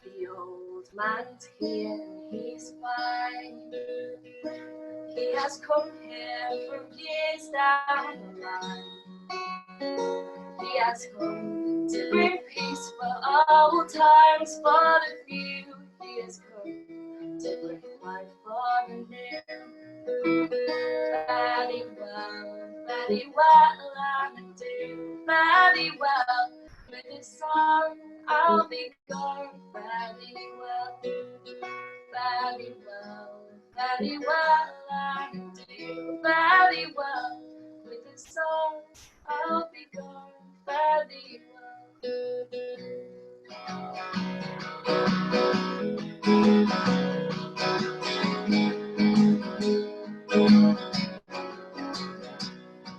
The old man's here, he's fine. He has come here from years down the line. He has come to bring peace for old times, for the few. He has come to bring life for the new. Very well, I do very well. With this song, I'll be going very well. Very well, very well, I do very well. With this song, I'll be going very well.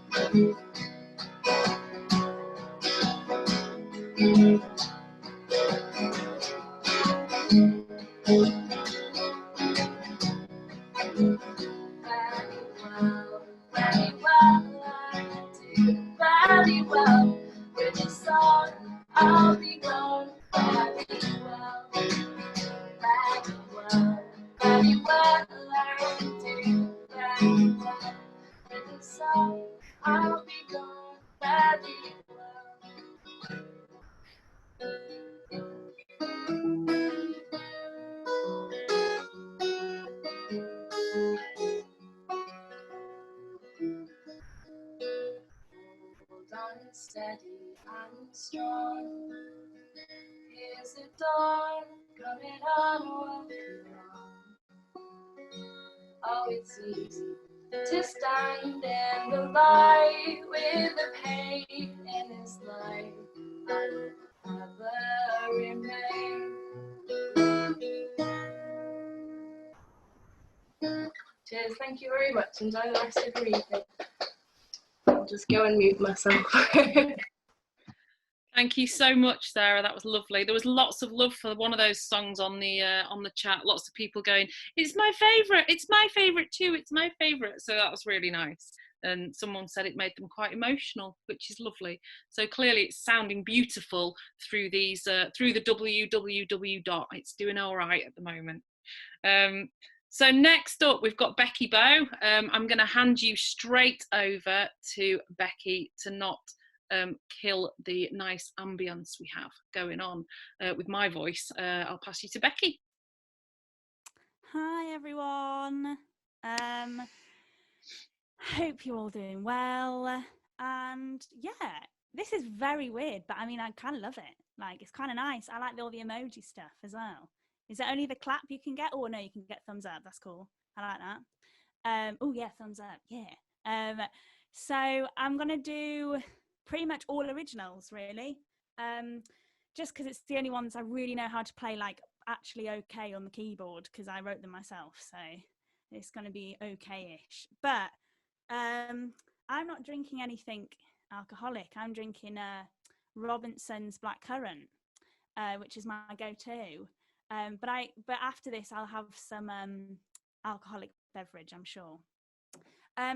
Very well, I do very well. With this song, I'll be going very well. Very well, very well, I do very well. With this song, I'll be going very well. Hold on steady and strong. Here's the dawn coming on, walking on. Oh, it's easy to stand in the light with the pain in his life. I will never remain. Cheers, thank you very much. Enjoy the rest of your evening. I'll just go and mute myself. Thank you so much, Sarah. That was lovely. There was lots of love for one of those songs on the chat. Lots of people going, "It's my favourite. It's my favourite too. It's my favourite." So that was really nice. And someone said it made them quite emotional, which is lovely. So clearly, it's sounding beautiful through these through the www dot. It's doing all right at the moment. So next up, we've got Becky Bowe. I'm going to hand you straight over to Becky to not kill the nice ambience we have going on with my voice. I'll pass you to Becky. Hi everyone. Hope you're all doing well. And yeah, this is very weird, but I mean, I kind of love it. Like, it's kind of nice. I like all the emoji stuff as well. Is it only the clap you can get? Oh no, you can get thumbs up. That's cool. I like that. Oh yeah, thumbs up. Yeah. So I'm gonna do pretty much all originals, really. Just because it's the only ones I really know how to play, like, actually okay on the keyboard, because I wrote them myself. So it's gonna be okay-ish. But I'm not drinking anything alcoholic. I'm drinking Robinson's Blackcurrant, which is my go-to. But after this, I'll have some alcoholic beverage, I'm sure.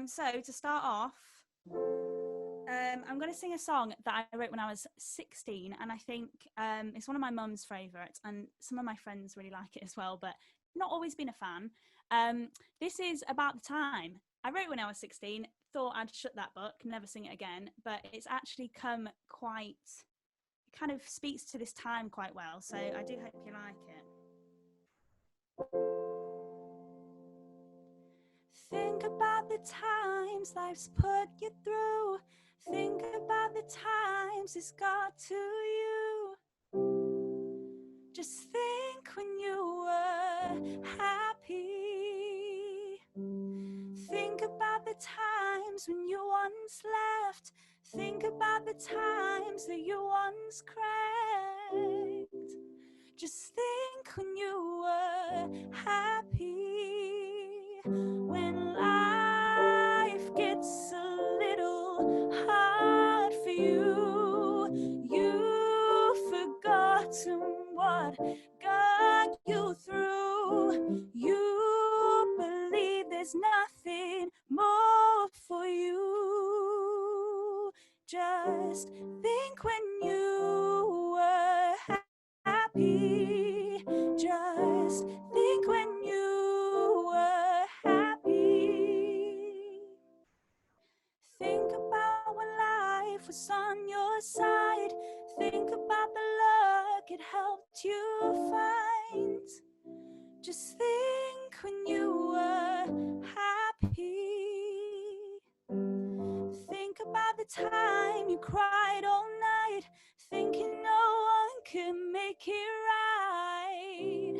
So to start off, I'm going to sing a song that I wrote when I was 16, and I think it's one of my mum's favourites, and some of my friends really like it as well, but not always been a fan. This is About the Time. I wrote when I was 16, thought I'd shut that book, never sing it again, but it's actually come quite, it kind of speaks to this time quite well, so I do hope you like it. Think about the times life's put you through. Think about the times it's got to you. Just think when you were happy. Think about the times when you once laughed. Think about the times that you once cried. Just think when you were happy. When life gets a little hard for you, you've forgotten what got you through. You believe there's nothing Just think when you were happy. Just think when you were happy. Think about when life was on your side. Think about the luck it helped you find. Just think when you were happy. Think about the time you cried all night, thinking no one could make it right.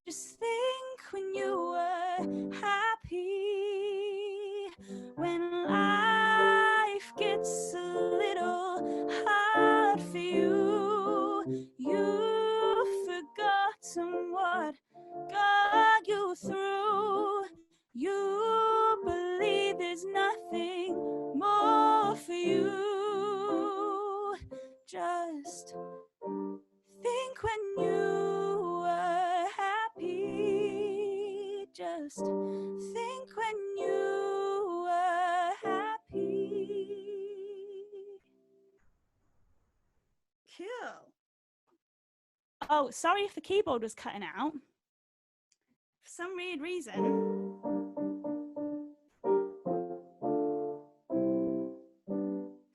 Just think when you were happy. When life gets a little hard for you, you've forgotten what got you through. You believe there's nothing more for you. Just think when you were happy. Just think when you were happy. Cool. Oh, sorry if the keyboard was cutting out. For some weird reason.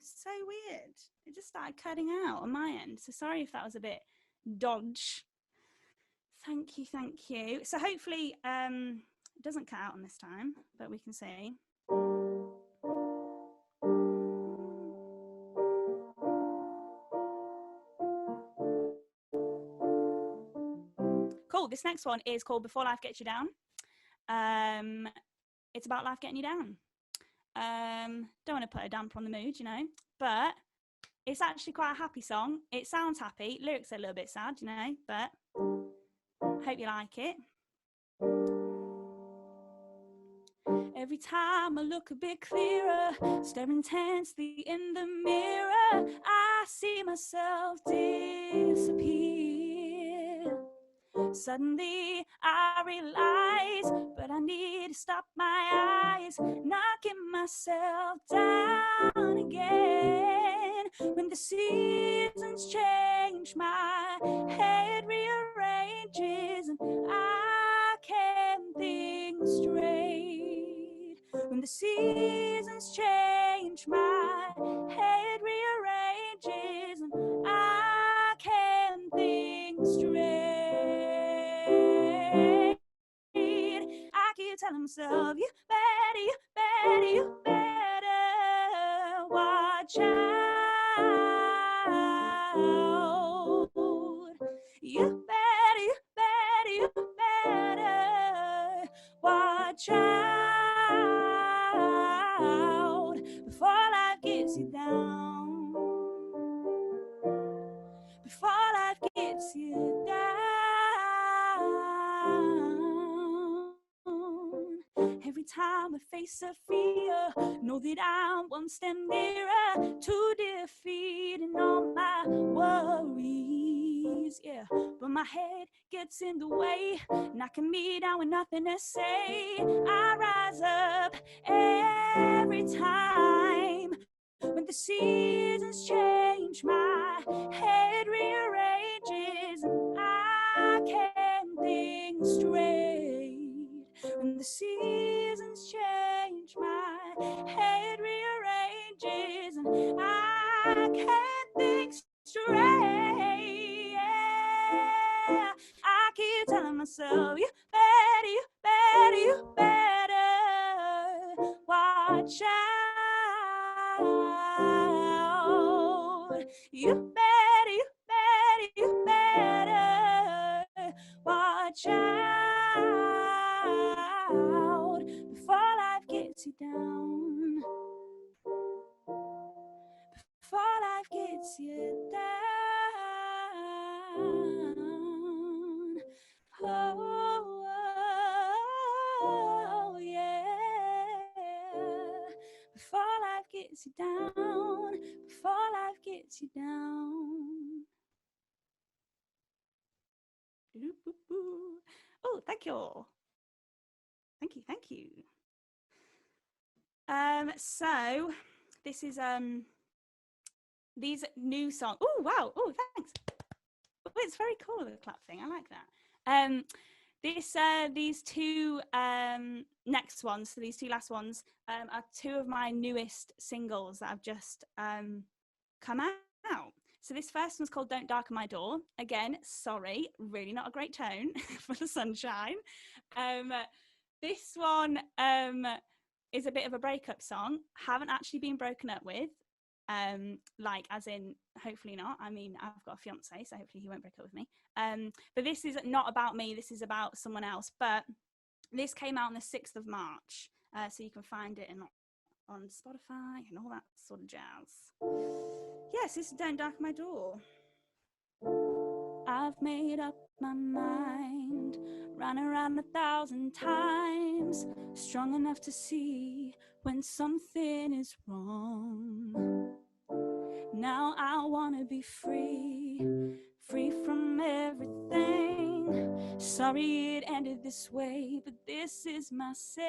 So weird. It just started cutting out on my end. So sorry if that was a bit dodge. Thank you, thank you. So hopefully it doesn't cut out on this time, but we can see. Cool. This next one is called Before Life Gets You Down. It's about life getting you down. Don't want to put a damper on the mood, you know, but it's actually quite a happy song. It sounds happy. Lyrics are a little bit sad, you know, but hope you like it. Every time I look a bit clearer, stare intensely in the mirror, I see myself disappear. Suddenly I realize, but I need to stop my eyes, knocking myself down again. When the seasons change, my head rearranges and I can't think straight. When the seasons change, my head rearranges and I can't think straight. I keep telling myself, you better, you better, you better watch out. You better, you better, you better watch out before life gets you down. Before life gets you down. Every time I face a fear, know that I'm one step nearer to defeating all my worries. Yeah, but my head gets in the way, knocking me down with nothing to say. I rise up every time. When the seasons change, my head rearranges and I can't think straight. When the seasons change, my head rearranges and I can't think straight. Yeah. I keep telling myself, you better, you better, you better watch out. You better, you better, you better watch out before life gets you down. Before life gets you down. Oh, yeah. Before life gets you down. Before life gets you down. Oh, thank you. Thank you, thank you. So this is these new songs. Oh, wow. Oh, thanks. Oh, it's very cool, the clap thing. I like that. These two next ones, so these two last ones, are two of my newest singles that have just come out. So this first one's called Don't Darken My Door. Again, sorry, really not a great tone for the sunshine. This one is a bit of a breakup song. Haven't actually been broken up with. Like, as in, hopefully not. I mean, I've got a fiance, so hopefully he won't break up with me. But this is not about me. This is about someone else. But this came out on the 6th of March. So you can find it on Spotify and all that sort of jazz. Yes, this is Don't Darken My Door. I've made up my mind, run around 1,000 times, strong enough to see when something is wrong. Now I wanna be free from everything. Sorry it ended this way, but this is my say.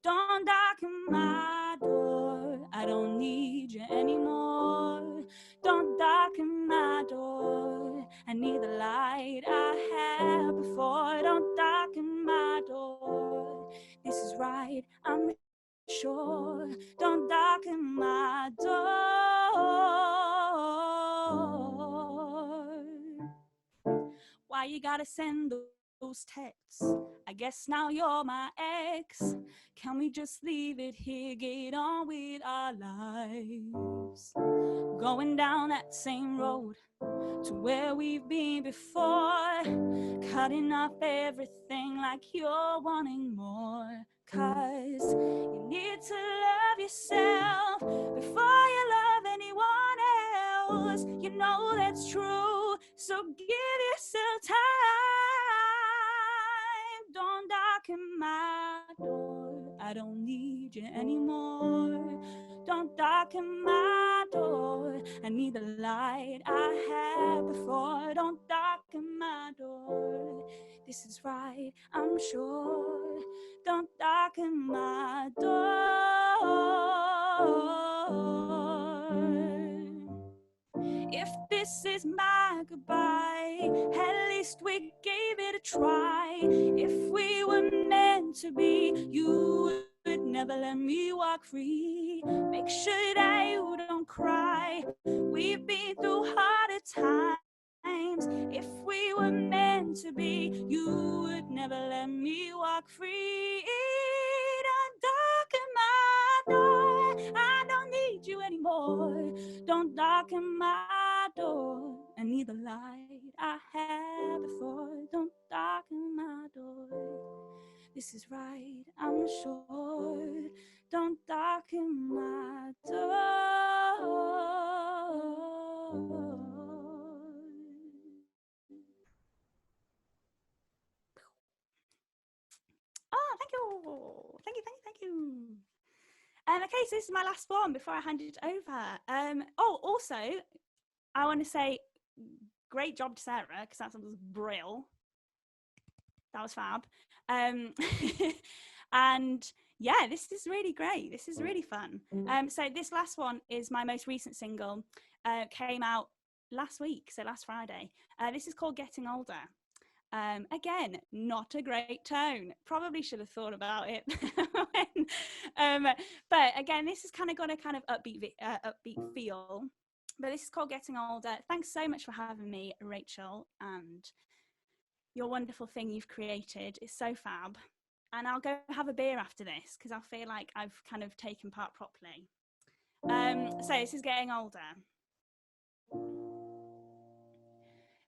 Don't darken my door, I don't need you anymore. Don't darken my door, I need the light I had before. Don't darken my door, this is right, I'm sure. Don't darken my door. Why you gotta send those texts? I guess now you're my ex. Can we just leave it here, get on with our lives? Going down that same road to where we've been before, cutting off everything like you're wanting more. 'Cause you need to love yourself before you love anyone else. You know that's true, so give yourself time. Don't darken my door, I don't need you anymore. Don't darken my door, I need the light I had before. Don't darken my door, this is right, I'm sure. Don't darken my door. If this is my goodbye, at least we gave it a try. If we were meant to be, you would never let me walk free. Make sure that you don't cry, we've been through harder times. If we were meant to be, you would never let me walk free. Don't darken my door, I don't need you anymore. Don't darken my door, I need the light I had before. Don't darken my door, this is right, I'm sure. Don't darken my door. Oh, thank you. Thank you. Okay, so this is my last one before I hand it over. Also, I want to say great job to Sarah, because that was brill. That was fab. And yeah, this is really great. This is really fun. So this last one is my most recent single. Came out last week, so last Friday. This is called Getting Older. Again, not a great tone. Probably should have thought about it. But again, this has kind of got a kind of upbeat feel. But this is called Getting Older. Thanks so much for having me, Rachel, and your wonderful thing you've created is so fab. And I'll go have a beer after this, because I feel like I've kind of taken part properly. So this is Getting Older.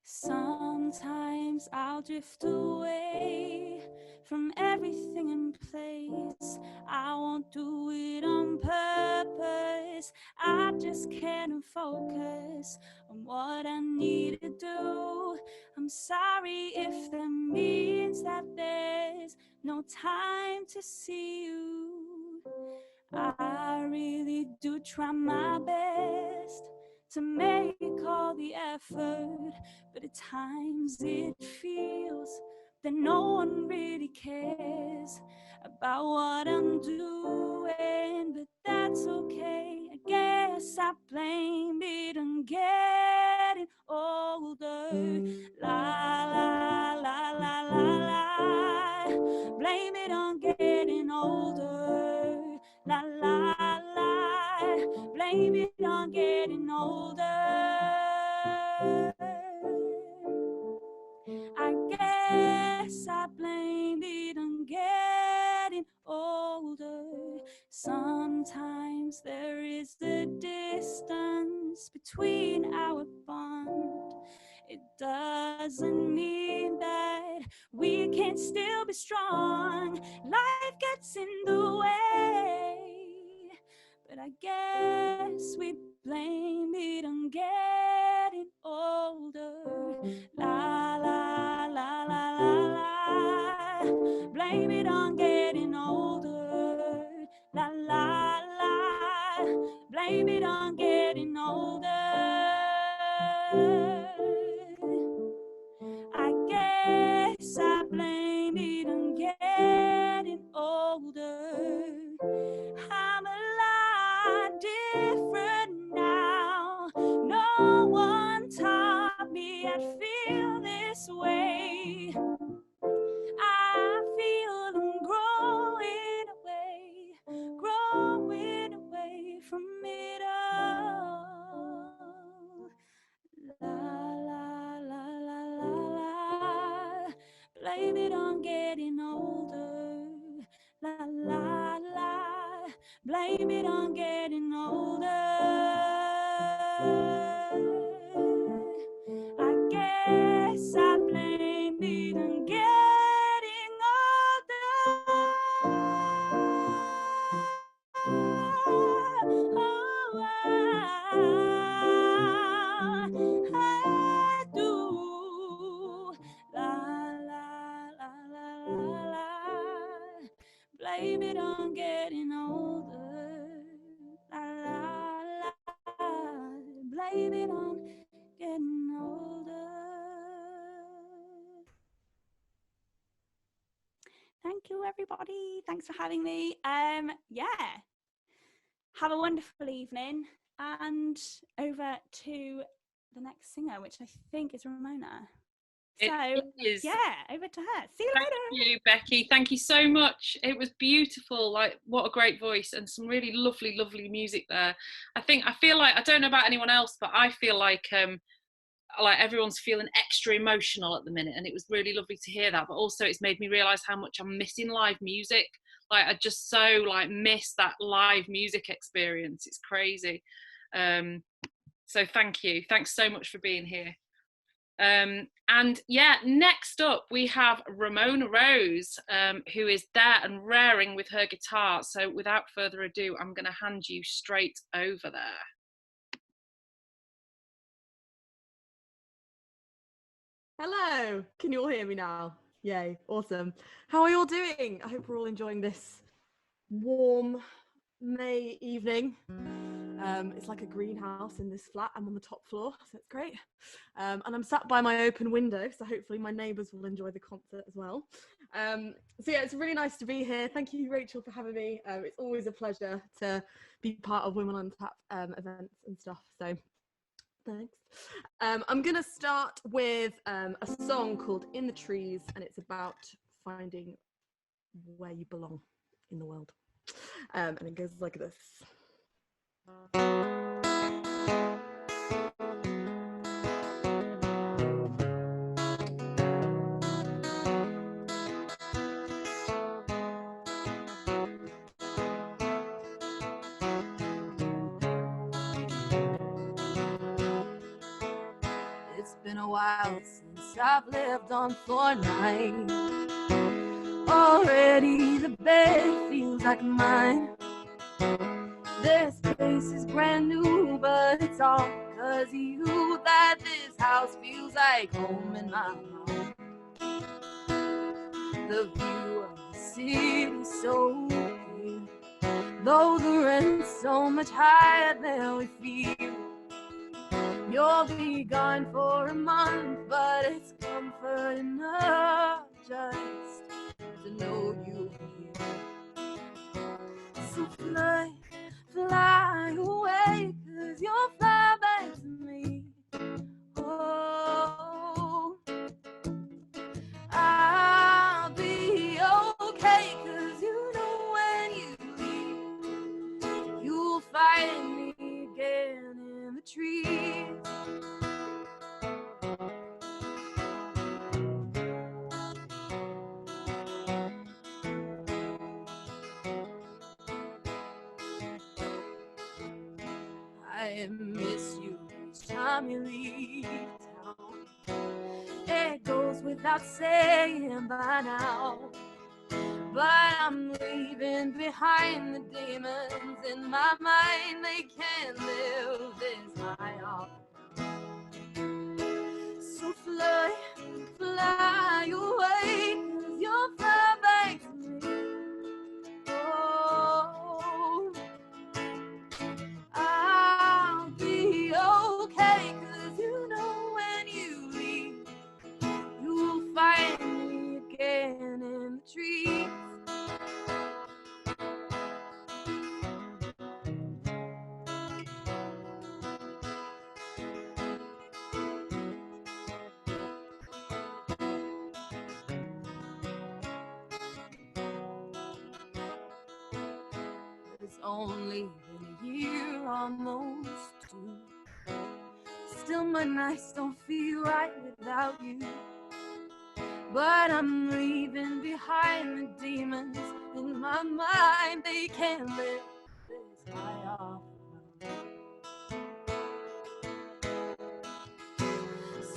Sometimes I'll drift away from everything in place. I won't do it on purpose, I just can't focus on what I need to do. I'm sorry if that means that there's no time to see you. I really do try my best to make all the effort, but at times it feels that no one really cares about what I'm doing. But that's okay, I guess I blame it on getting older. La la la la la la. Blame it on getting older. La la la. Blame it on getting older. I guess I blame it on getting older. Sometimes there is the distance between our bond. It doesn't mean that we can't still be strong. Life gets in the way, but I guess we blame it on getting older. La la la la la la. Blame it on getting older. La la la. Blame it on getting older. I guess I blame it on getting older. I'm a lot different now. No one taught me I'd feel this way. I feel I'm growing away from it all. La la la la la la. Blame it on getting older. La la la. Blame it on getting older. I guess I blame it on getting older. I do. La la la la la la. Blame it on getting older. La la la. Blame it on getting older. Thank you, everybody. Thanks for having me. Yeah. Have a wonderful evening, and over to the next singer, which I think is Ramona. So, It is. yeah, over to her. See you Thank later. you, Becky. Thank you so much. It was beautiful. Like, what a great voice, and some really lovely, lovely music there. I feel like, I don't know about anyone else, but I feel like everyone's feeling extra emotional at the minute, and it was really lovely to hear that. But also, it's made me realise how much I'm missing live music. Like, I just so miss that live music experience. It's crazy. So thank you. Thanks so much for being here. And yeah, next up we have Ramona Rose, who is there and raring with her guitar. So without further ado, I'm going to hand you straight over there. Hello, can you all hear me now? Yay, awesome. How are you all doing? I hope we're all enjoying this warm May evening. It's like a greenhouse in this flat. I'm on the top floor, so it's great. And I'm sat by my open window, so hopefully my neighbours will enjoy the concert as well. So yeah, it's really nice to be here. Thank you, Rachel, for having me. It's always a pleasure to be part of Women on Tap events and stuff. So thanks. I'm gonna start with a song called In the Trees, and it's about finding where you belong in the world. And it goes like this. It's been a while since I've lived on 4 nights. Already the bed feels like mine. This place is brand new, but it's all because of you that this house feels like home in my mind. The view of the city's so clear, though the rent's so much higher than we feel. You'll be gone for a month, but it's comfort enough just to know you're here. So fly away. miss you each time you leave town. It goes without saying by now, but I'm leaving behind the demons in my mind. They can't live this high off. So fly, fly away, 'cause you'll fly back to me. Oh, I'll be okay, 'cause you know when you leave, you'll find me again in the trees. It's only been a year, almost two. Still my nights don't feel right without you. But I'm leaving behind the demons in my mind. They can't live this high off.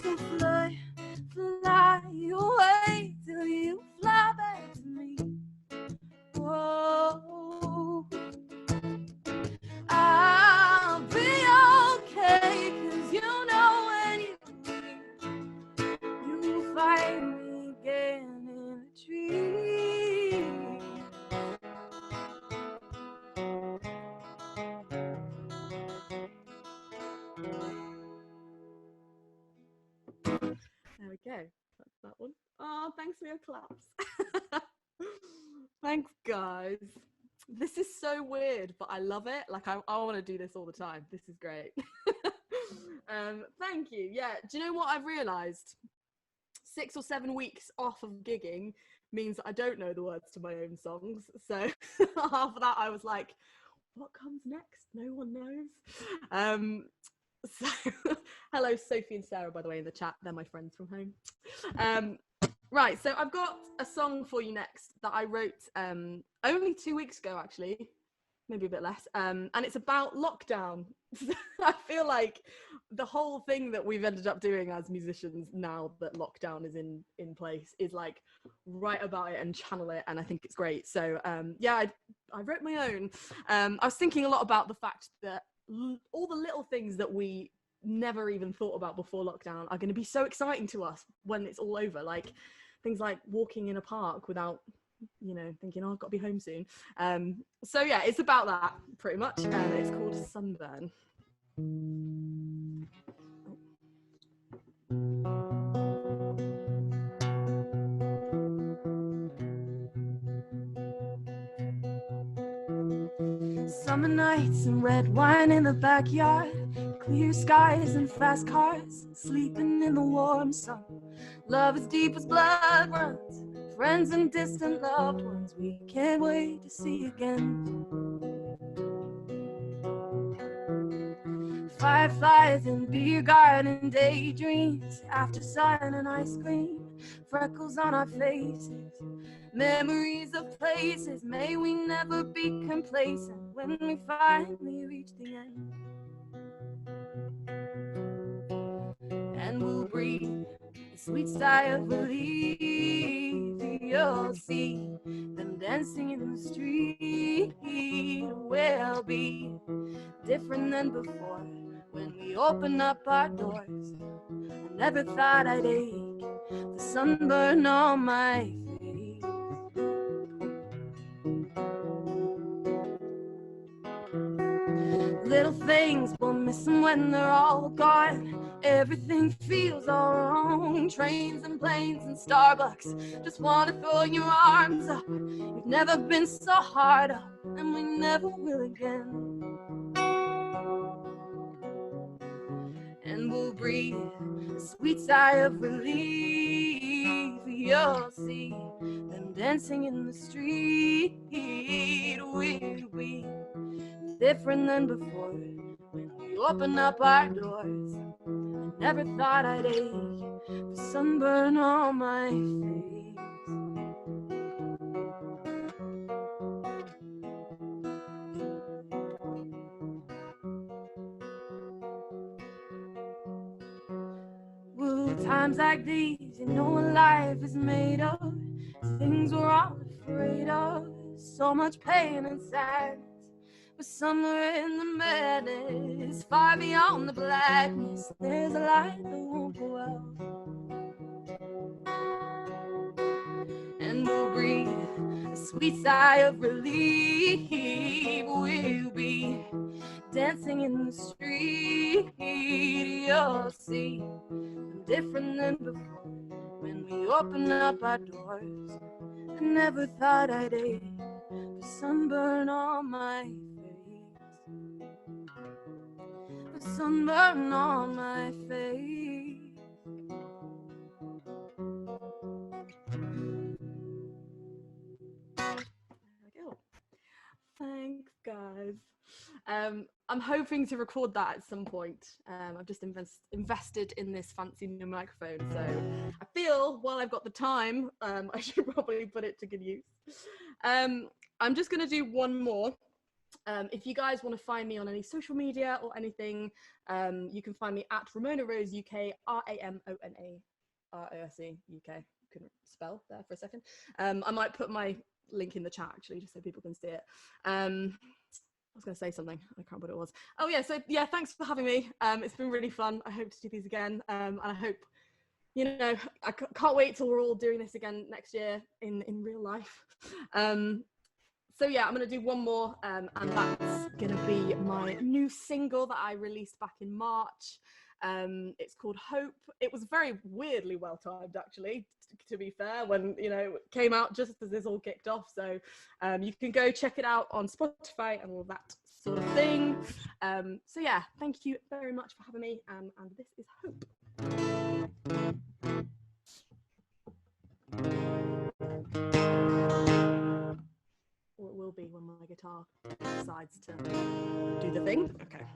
So fly, fly away till you fly back to me. Whoa, I'll be okay, 'cause you know when you leave, you'll find me again in the tree. There we go. That's that one. Oh, thanks for your claps. Thanks, guys. This is so weird, but I love it. Like, I want to do this all the time. This is great. Thank you. Yeah. Do you know what I've realised? 6 or 7 weeks off of gigging means that I don't know the words to my own songs. So after that, I was like, what comes next? No one knows. So hello, Sophie and Sarah, by the way, in the chat. They're my friends from home. Right, so I've got a song for you next that I wrote only 2 weeks ago, actually, maybe a bit less, and it's about lockdown. I feel like the whole thing that we've ended up doing as musicians now that lockdown is in place is like write about it and channel it, and I think it's great. So yeah, I wrote my own. I was thinking a lot about the fact that all the little things that we never even thought about before lockdown are going to be so exciting to us when it's all over, like things like walking in a park without, you know, thinking, oh, I've got to be home soon. So yeah, it's about that pretty much. It's called Sunburn. Summer nights and red wine in the backyard, clear skies and fast cars, sleeping in the warm sun. Love as deep as blood runs, friends and distant loved ones we can't wait to see again. Fireflies and beer garden daydreams, after sun and ice cream, freckles on our faces, memories of places. May we never be complacent when we finally reach the end. And we'll breathe a sweet sigh of relief. You'll see them dancing in the street. We'll be different than before when we open up our doors. I never thought I'd ache the sunburn on my face. Little things, we'll miss them when they're all gone. Everything feels all wrong. Trains and planes and Starbucks, just wanna throw your arms up. You've never been so hard up, and we never will again. And we'll breathe a sweet sigh of relief. You'll see them dancing in the street. We'll be different than before when we open up our doors. I never thought I'd ache the sunburn on my face. Times like these, you know what life is made of. Things we're all afraid of. So much pain and sadness, but somewhere in the madness, far beyond the blackness, there's a light that won't go out. And we'll breathe a sweet sigh of relief. We'll be dancing in the street. You'll see I'm different than before. When we open up our doors, I never thought I'd ache the sunburn on my face. The sunburn on my face. There we go. Thanks, guys. I'm hoping to record that at some point. I've just invested in this fancy new microphone, so I feel while I've got the time, I should probably put it to good use. I'm just going to do one more. If you guys want to find me on any social media or anything, you can find me at Ramona Rose UK, RAMONA ROSE UK. Couldn't spell there for a second. I might put my link in the chat actually, just so people can see it. I was going to say something, I can't remember what it was. Oh yeah, so yeah, thanks for having me. It's been really fun. I hope to do these again, and I hope, you know, I can't wait till we're all doing this again next year in real life. So yeah, I'm going to do one more, and that's going to be my new single that I released back in March. It's called Hope. It was very weirdly well timed, actually, to be fair, when, you know, it came out just as this all kicked off. So you can go check it out on Spotify and all that sort of thing. So yeah, thank you very much for having me, and this is Hope. Or it will be when my guitar decides to do the thing. Okay.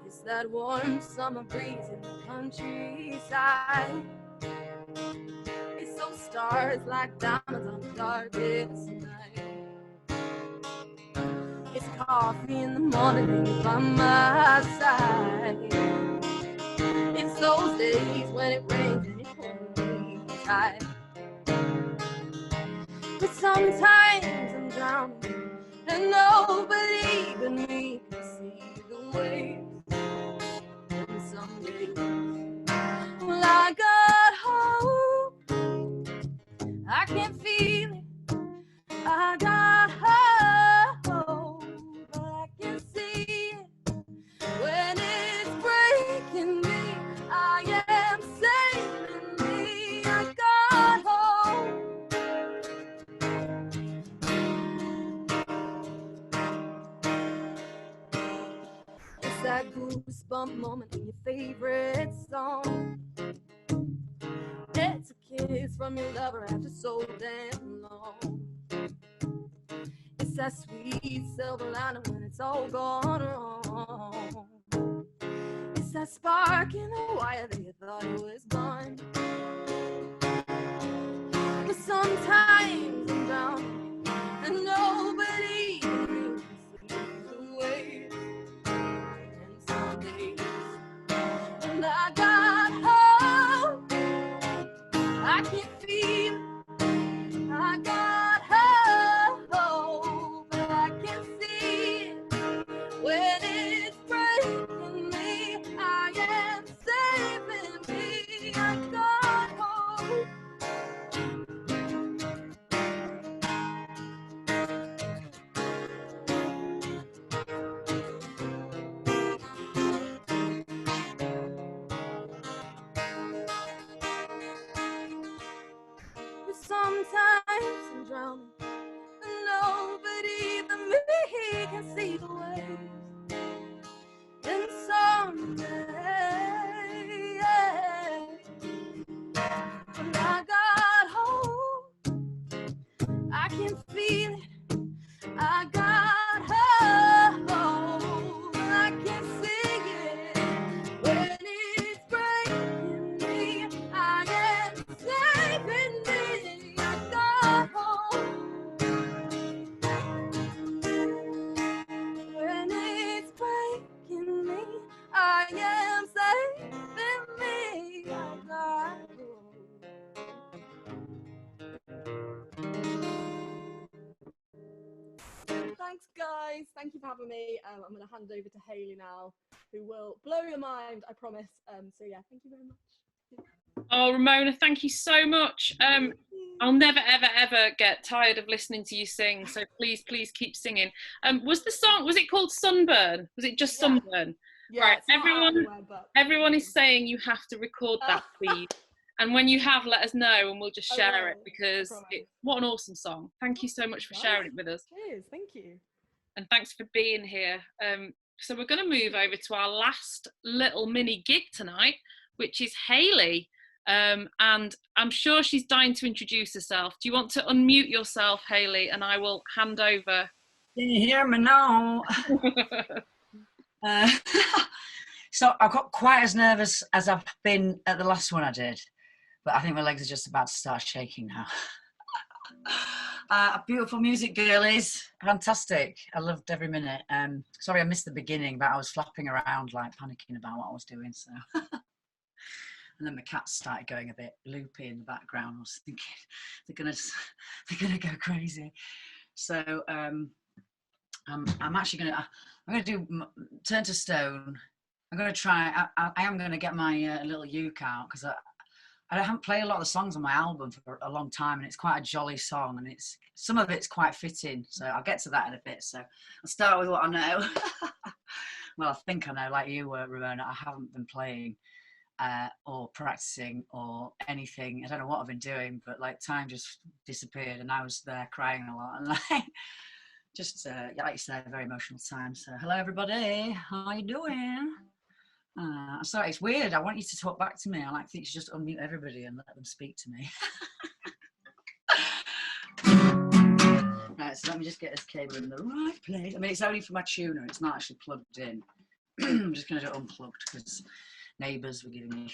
It's that warm summer breeze in the countryside. It's those stars like diamonds on the darkest night. It's coffee in the morning and you're by my side. It's those days when it rains and it holds me tight. But sometimes I'm drowning and nobody but me can see the waves. And some days, well, I got hope. I can feel it. I got hope. I can see it. When it's breaking me, I am saving me. I got hope. It's that goosebump moment in your favorite song. It's a kiss from your lover after so damn long. It's that sweet silver lining when it's all gone wrong. It's that spark in the wire that you thought it was gone. But sometimes I'm drowning and nobody can see the waves. And some days, and I got hope. I can feel it. I got hope. I can see it. When it's breaking me, I am saving me. I got hope. am saving me as I go. Thanks, guys. Thank you for having me. I'm going to hand over to Hayley now, who will blow your mind, I promise. So yeah, thank you very much. Oh, Ramona, thank you so much. I'll never, ever, ever get tired of listening to you sing. So please, please keep singing. Was it called Sunburn? Was it just Sunburn? Yeah, right, it's not out anywhere, but everyone is saying you have to record that, please. And when you have, let us know and we'll just share it, because what an awesome song. Thank you so much for sharing it with us. Cheers, thank you. And thanks for being here. So we're going to move over to our last little mini gig tonight, which is Hayley. And I'm sure she's dying to introduce herself. Do you want to unmute yourself, Hayley, and I will hand over? Can you hear me now? So I got quite as nervous as I've been at the last one I did, but I think my legs are just about to start shaking now. Beautiful music, girlies. Fantastic. I loved every minute. Sorry I missed the beginning, but I was flapping around like panicking about what I was doing. So, and then my cats started going a bit loopy in the background. I was thinking they're gonna go crazy. So I'm gonna do Turn to Stone. I'm gonna try. I am gonna get my little uke out, because I haven't played a lot of the songs on my album for a long time, and it's quite a jolly song, and some of it's quite fitting. So I'll get to that in a bit. So I'll start with what I know. Well, I think I know, like you were, Ramona. I haven't been playing or practicing or anything. I don't know what I've been doing, but like time just disappeared, and I was there crying a lot, and like just like you said, a very emotional time. So hello everybody, how you doing? Sorry, it's weird. I want you to talk back to me. I think you should just unmute everybody and let them speak to me. Right, so let me just get this cable in the right place. I mean, it's only for my tuner. It's not actually plugged in. I'm just going to do it unplugged because neighbours were giving me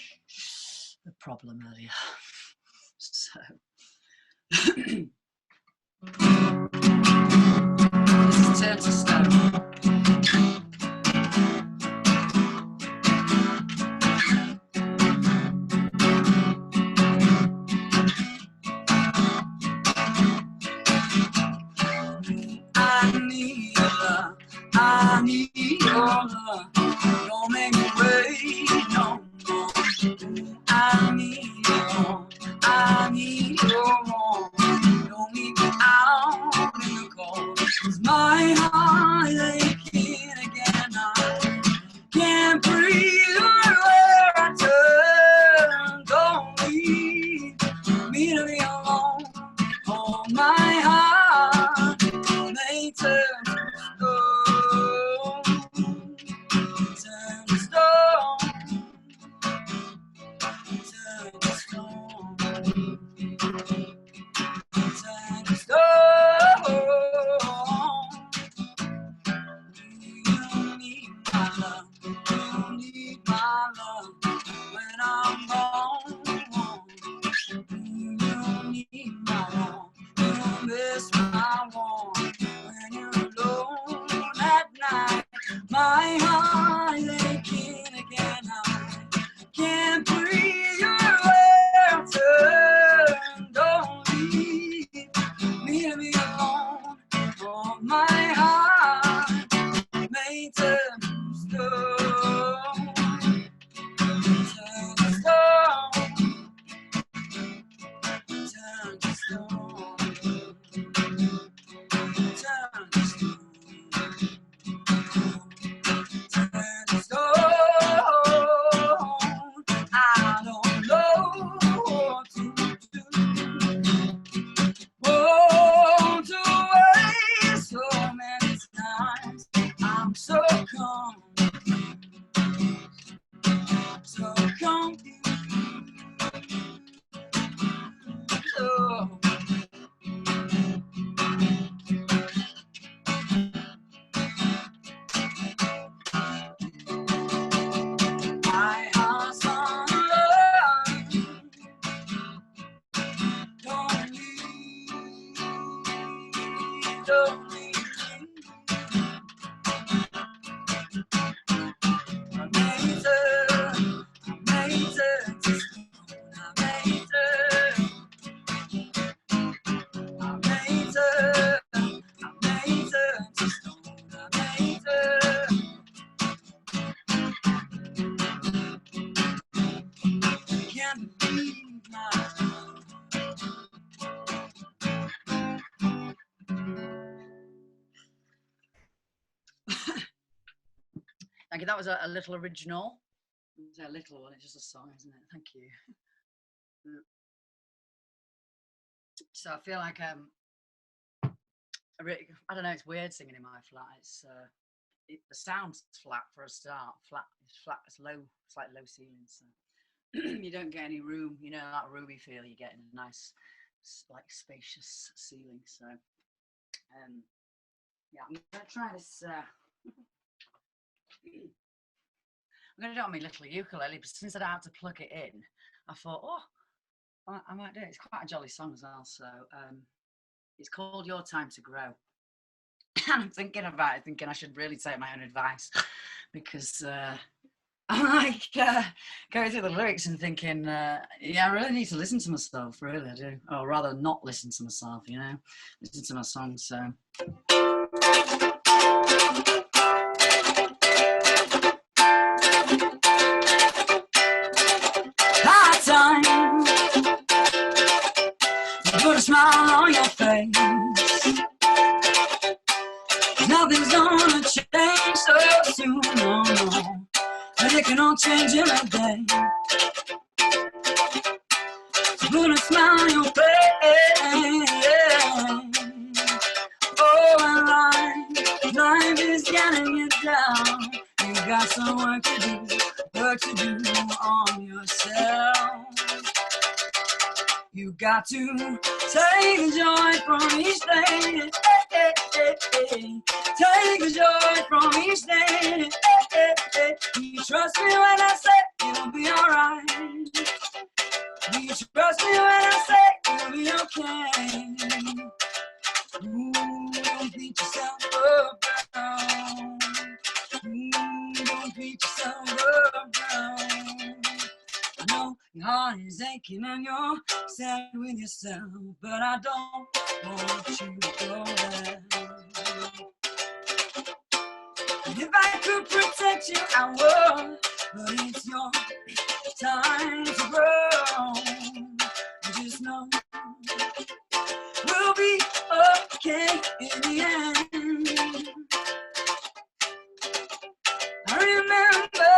a problem earlier. So this is Turn to Stone. I need your love, don't make me wait no more. I need your warmth, don't leave me out in the cold. 'Cause my heart is aching again, I can't breathe where I turn. Don't leave me to be alone. Oh, my heart may turn to stone. Thank you. That was a little original. It's a little one, it's just a song, isn't it? Thank you. So I feel like I don't know, it's weird singing in my flat. It's the sound's flat for a start. It's low, it's like low ceiling, so you don't get any room, you know, that roomy feel you get in a nice, like, spacious ceiling. So yeah, I'm gonna try this. I'm gonna do it on my little ukulele, but since I don't have to plug it in, I thought, oh, I might do it. It's quite a jolly song as well. So it's called Your Time to Grow. And I'm thinking about it, thinking I should really take my own advice, because I'm like going through the lyrics and thinking, yeah, I really need to listen to myself, really, I do. Or rather not listen to myself, you know, listen to my songs, so. Hard time, put a smile on your face. Nothing's gonna change so soon, no, no. But it can all change in a day. So put a smile on your face. Oh, and life is getting you down. You got some work to do on yourself. You got to take the joy from each day. Take the joy from each day. You trust me when I say it'll be alright. You trust me when I say it'll be okay. Ooh, don't beat yourself up down. Ooh, don't beat yourself up down. I know your heart is aching and you're sad with yourself, but I don't want you to go there. And if I could protect you, I would, but it's your time to grow. Just know we'll be okay in the end. I remember,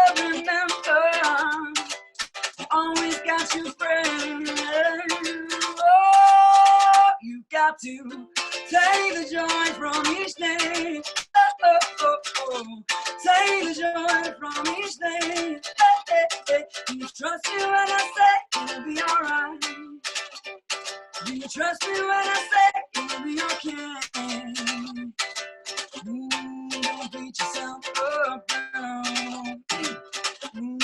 always got your friend. Oh, you got to take the joy from each day. Oh, oh, oh, oh. Take the joy from each day. You trust me when I say it'll be alright. You trust me when I say it'll be okay. Ooh, don't beat yourself up down. Ooh,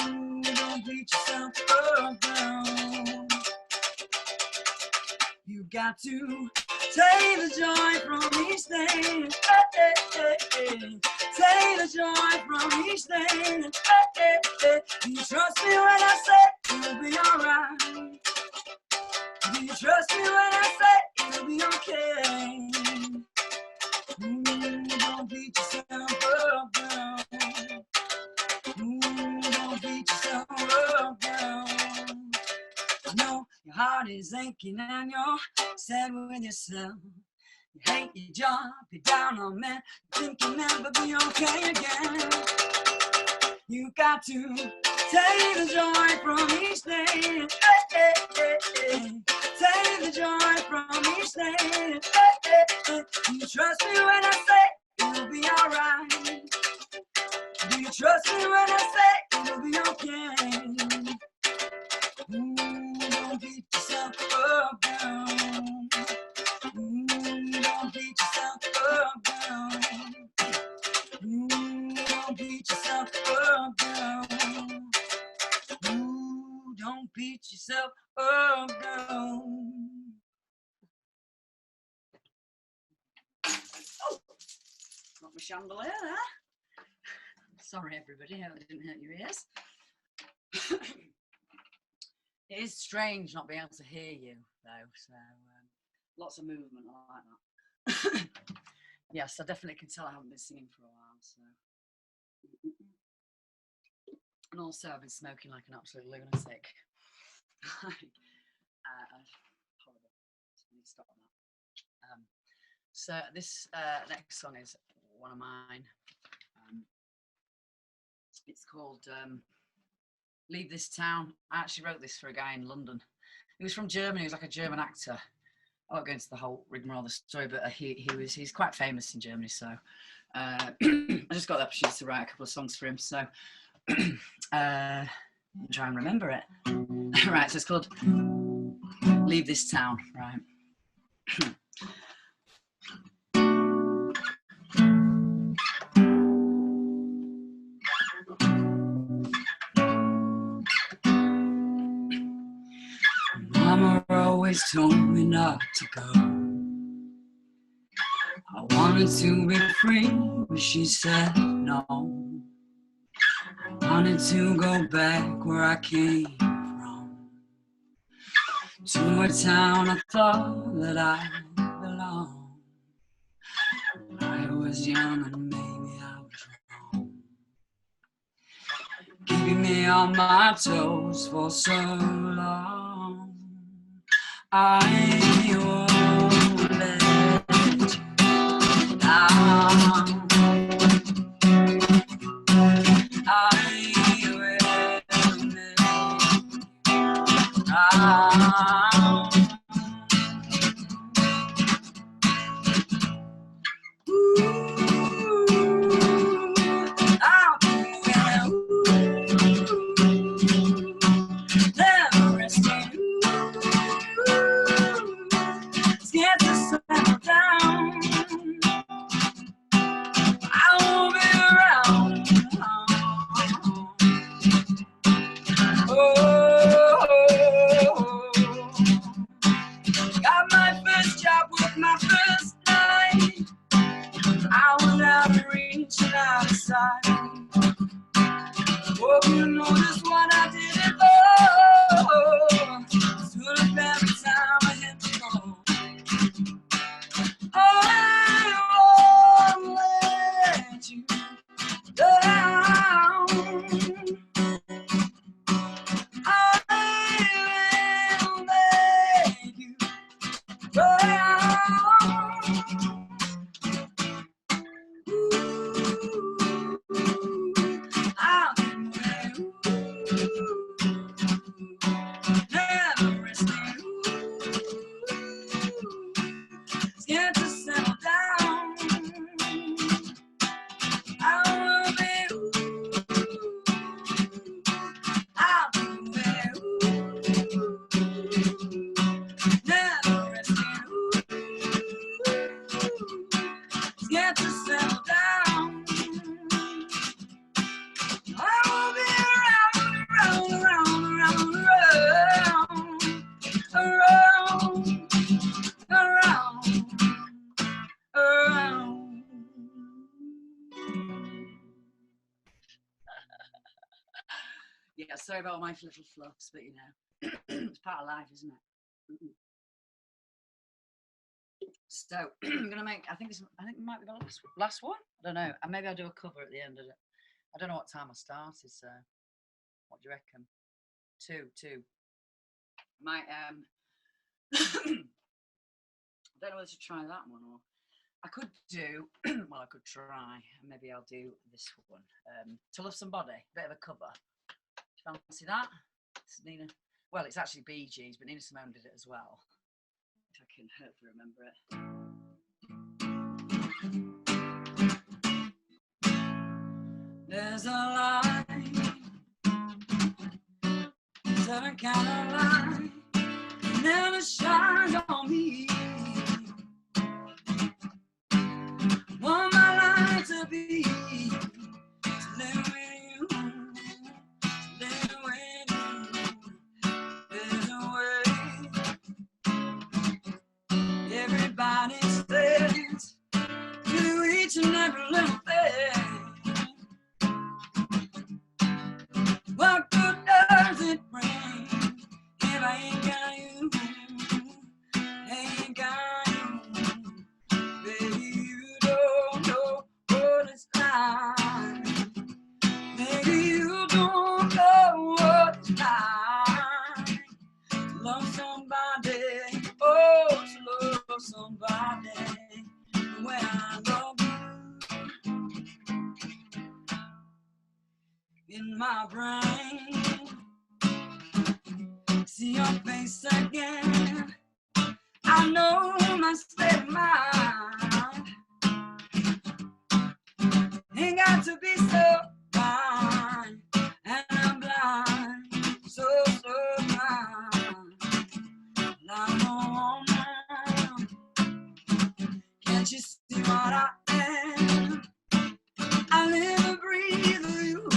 don't beat yourself up down. You got to take the joy from each day. Take the joy from each day. You trust me when I say it'll be alright. You trust me when I say it'll be okay. Ooh, don't beat yourself up down. Ooh, don't beat yourself up down. I know your heart is aching and you're sad with yourself. You hate your job, you're down on men, you think you'll never be okay again. You got to take the joy from each day. Take the joy from each day. You trust me when I say it'll be alright. Do you trust me when I say it'll be okay? Ooh, don't beat yourself up down. Ooh, don't beat yourself up down. Ooh, don't beat yourself up down. Ooh, don't beat yourself up down. Oh, got my chandelier there. Sorry, everybody, I hope it didn't hurt your ears. It is strange not being able to hear you, though, so lots of movement, I like that. Yes, I definitely can tell I haven't been singing for a while, so. And also, I've been smoking like an absolute lunatic. Horrible. So I need to stop that. So this next song is one of mine. It's called Leave This Town. I actually wrote this for a guy in London. He was from Germany. He was like a German actor. I won't go into the whole rigmarole of the story, but he's quite famous in Germany. So I just got the opportunity to write a couple of songs for him. So try and remember it. Right, so it's called Leave This Town. Right. Mama always told me not to go. I wanted to be free, but she said no. I wanted to go back where I came from, to a town I thought that I belonged. I was young and maybe I was wrong, keeping me on my toes for so long. I won't let you down. I will make you proud. Never resting. Scared to settle down. I won't be around. Got my first job with my first night. I was out of reach and out of sight. Hope you notice what I didn't know. Stood up every time I hit the floor. I won't let you down. I will make you proud. I'll be with you. Never resting. Scared to settle down. I will be. I'll be with you. Never resting. Scared to settle down. I will be around, around. Yeah, sorry about my little fluffs, but you know, it's part of life, isn't it? So I'm gonna make. I think it might be the last one. I don't know. And maybe I'll do a cover at the end of it. I don't know what time I started. So, what do you reckon? Two. Might I don't know whether to try that one or I could do. Well, I could try. Maybe I'll do this one. To Love Somebody. Bit of a cover. Do you fancy that? It's Nina. Well, it's actually Bee Gees, but Nina Simone did it as well. If I can hopefully remember it. There's a light, certain kind of light, never shines on me. Want my life to be to live with you, to live with you. There's a way everybody says to each and every little thing. What good does it bring if I ain't got you? in my brain. See your face again. I know my state of mind ain't got to be so fine, and I'm blind, so blind. I'm a woman, can't you see what I am? I live and breathe you.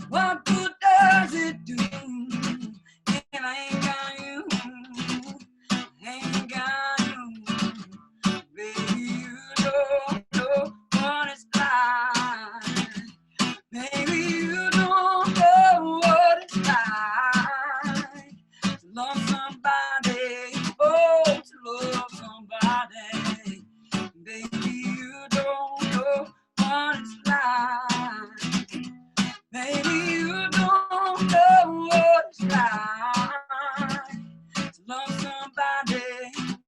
What good does it do if I ain't got you? Ain't got you, baby. You don't know what it's like. Baby, you don't know what it's like to love somebody. Oh, to love somebody. Baby, you don't know what it's like. Baby, you don't know what it's like to love somebody.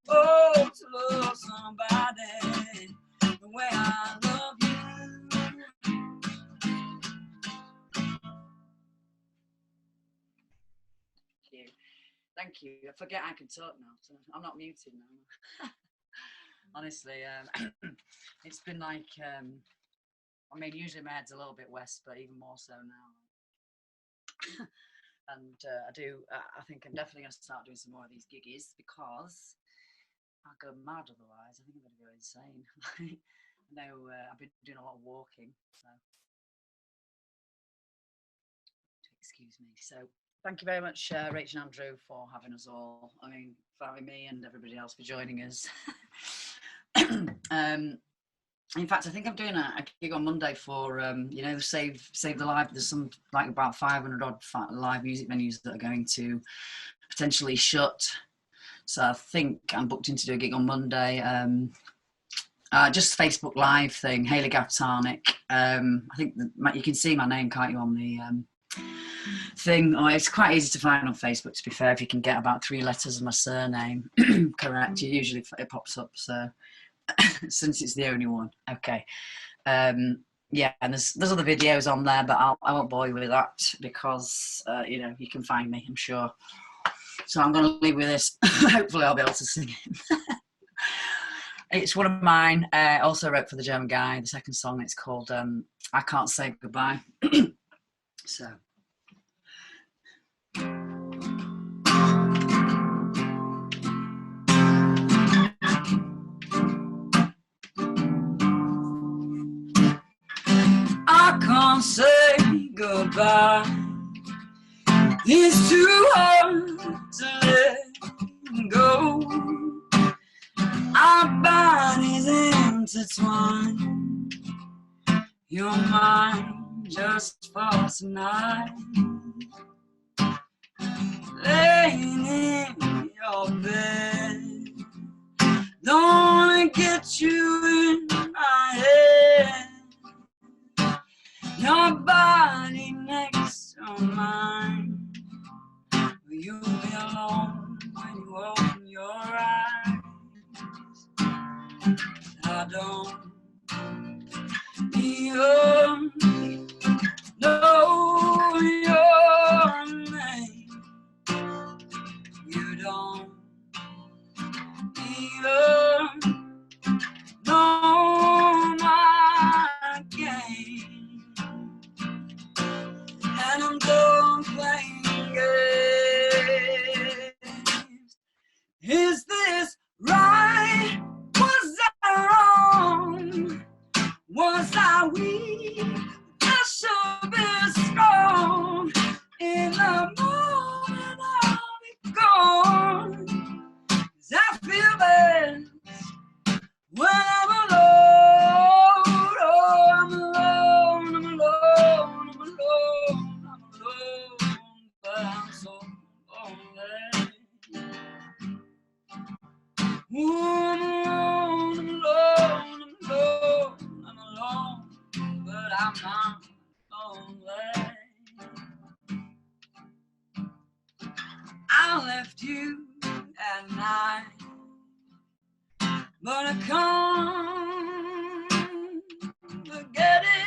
Oh, to love somebody the way I love you. Thank you. I forget I can talk now, so I'm not muted now. Honestly, it's been like, I mean, usually my head's a little bit west, but even more so now. And I think I'm definitely going to start doing some more of these giggies because I'll go mad otherwise. I think I'm going to go insane. I know I've been doing a lot of walking, so excuse me. So thank you very much, Rachel and Andrew, for having us all. I mean, for having me and everybody else for joining us. In fact, I think I'm doing a gig on Monday for, you know, Save the Live. There's some, like, about 500 odd live music venues that are going to potentially shut. So I think I'm booked in to do a gig on Monday. Just Facebook Live thing, Hayley Gaftarnick. I think you can see my name, can't you, on the thing? Oh, it's quite easy to find on Facebook, to be fair, if you can get about 3 letters of my surname correct. Usually it pops up, so since it's the only one. Okay. Yeah, and there's other videos on there, but I won't bore you with that because you know, you can find me, I'm sure. So I'm going to leave with this. Hopefully I'll be able to sing it. It's one of mine. I also wrote for the German guy, the second song. It's called I Can't Say Goodbye. So. I can't say goodbye. It's too hard to let go. Our bodies intertwined. You're mine just for tonight. Laying in your bed, don't wanna get you in my head. Your body next to mine. Will you be alone when you open your eyes? I don't even know your name. You don't even know my game. And I'm done playing games. Is this right? Was I wrong? Was I weak? I should be strong. In the morning I'll be gone. 'Cause I feel best when I'm alone. Oh, I'm alone, I'm alone, I'm alone, I'm alone. But I'm so lonely. Ooh, I'm alone, I'm alone, I'm alone, I'm alone, but I'm not lonely. I left you at night, but I can't forget it.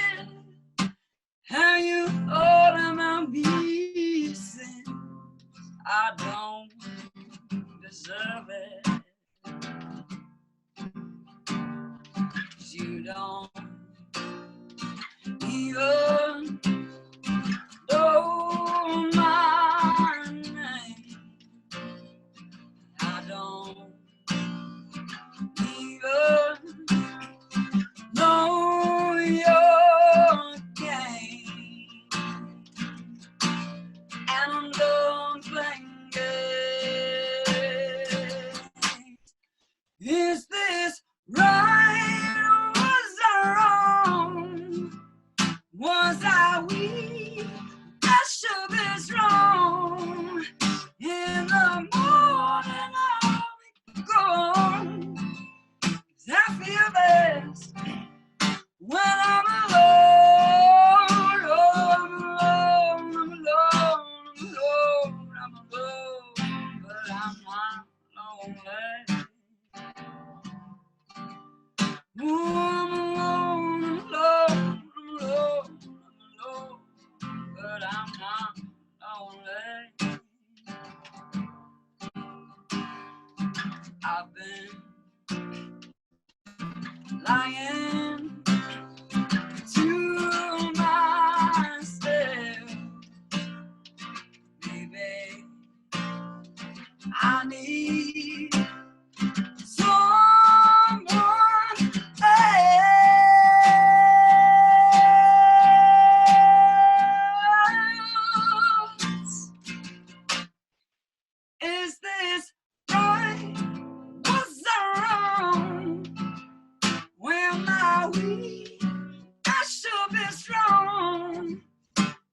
be strong.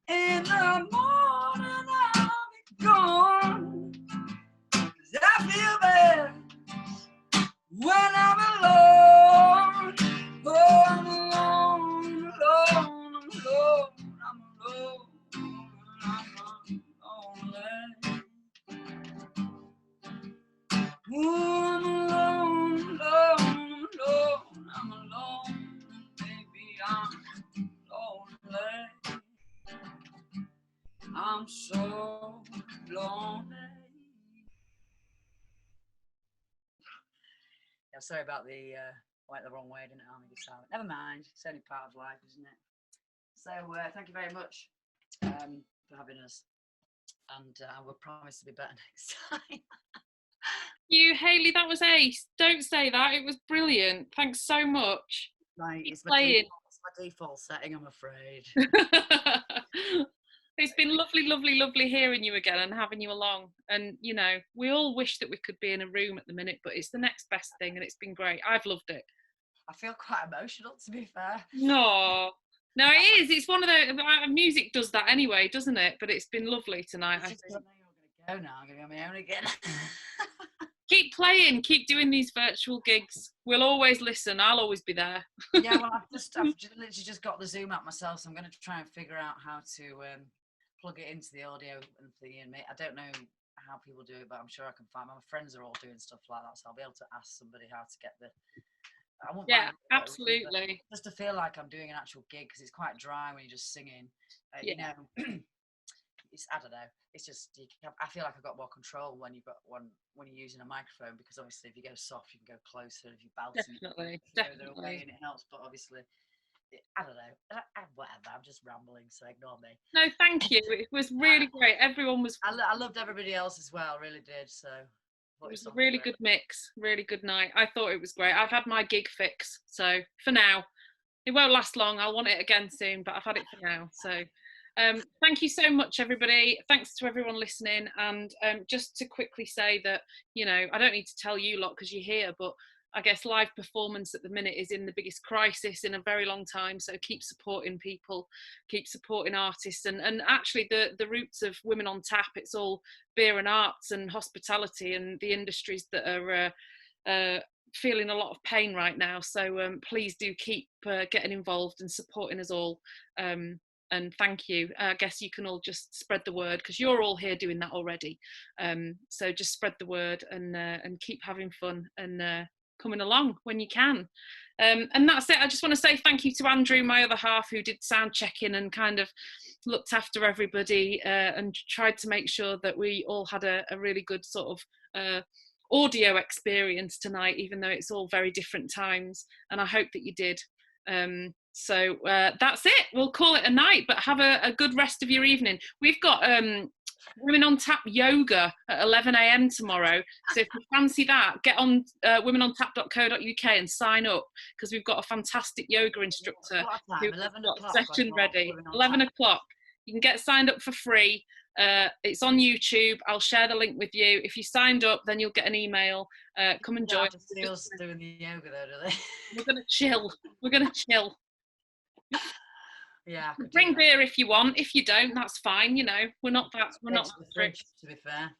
In the morning I'll be gone. 'Cause I feel bad when I'm alone. Oh, I'm alone, alone, I'm alone, I'm alone, I'm lonely. Oh, I'm alone, alone, alone, I'm alone, baby, I'm lonely. I'm so lonely. Yeah, sorry about the went the wrong way, didn't I? Never mind. It's only part of life, isn't it? So thank you very much for having us, and I will promise to be better next time. You, Hayley, that was ace. Don't say that. It was brilliant. Thanks so much. Right, Keep it's playing. my default setting, I'm afraid. It's been lovely, lovely, lovely hearing you again and having you along. And, you know, we all wish that we could be in a room at the minute, but it's the next best thing and it's been great. I've loved it. I feel quite emotional, to be fair. No, it is. It's one of the music does that anyway, doesn't it? But it's been lovely tonight. I think. I'm going to go now. I'm going to go on my own again. Keep playing. Keep doing these virtual gigs. We'll always listen. I'll always be there. Yeah, well, I've literally just got the Zoom app myself, so I'm going to try and figure out how to plug it into the audio and thingy. And I don't know how people do it, but I'm sure I can find. My friends are all doing stuff like that, so I'll be able to ask somebody how to get the. Yeah, absolutely. Just to feel like I'm doing an actual gig, because it's quite dry when you're just singing. Yeah. You know, it's, I don't know. It's just I feel like I've got more control when you're using a microphone, because obviously if you go soft, you can go closer. If you bounce, Definitely. away, and it helps. But obviously, I don't know. Whatever. I'm just rambling, so ignore me. No, thank you. It was really great. Everyone was. I loved everybody else as well. Really did. So. It was a really good mix, really good night. I thought it was great. I've had my gig fix, so for now, it won't last long. I'll want it again soon, but I've had it for now. So thank you so much, everybody. Thanks to everyone listening. And just to quickly say that, you know, I don't need to tell you lot because you're here, but I guess live performance at the minute is in the biggest crisis in a very long time. So keep supporting people, keep supporting artists, and actually the roots of Women on Tap, it's all beer and arts and hospitality and the industries that are feeling a lot of pain right now. So please do keep getting involved and supporting us all. And thank you. I guess you can all just spread the word because you're all here doing that already. So just spread the word and keep having fun and coming along when you can. And that's it. I just want to say thank you to Andrew, my other half, who did sound checking and kind of looked after everybody and tried to make sure that we all had a really good sort of audio experience tonight, even though it's all very different times. And I hope that you did. So that's it. We'll call it a night, but have a good rest of your evening. We've got Women on Tap yoga at 11 a.m. tomorrow. So if you fancy that, get on womenontap.co.uk and sign up, because we've got a fantastic yoga instructor who's got a session ready. 11 o'clock. You can get signed up for free. It's on YouTube. I'll share the link with you. If you signed up, then you'll get an email. Come and join. Still doing the yoga though, do they? We're gonna chill. We're gonna chill. Yeah. Bring beer if you want. If you don't, that's fine. You know, we're not that strict. To be fair.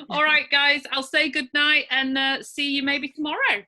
All right, guys. I'll say good night and see you maybe tomorrow.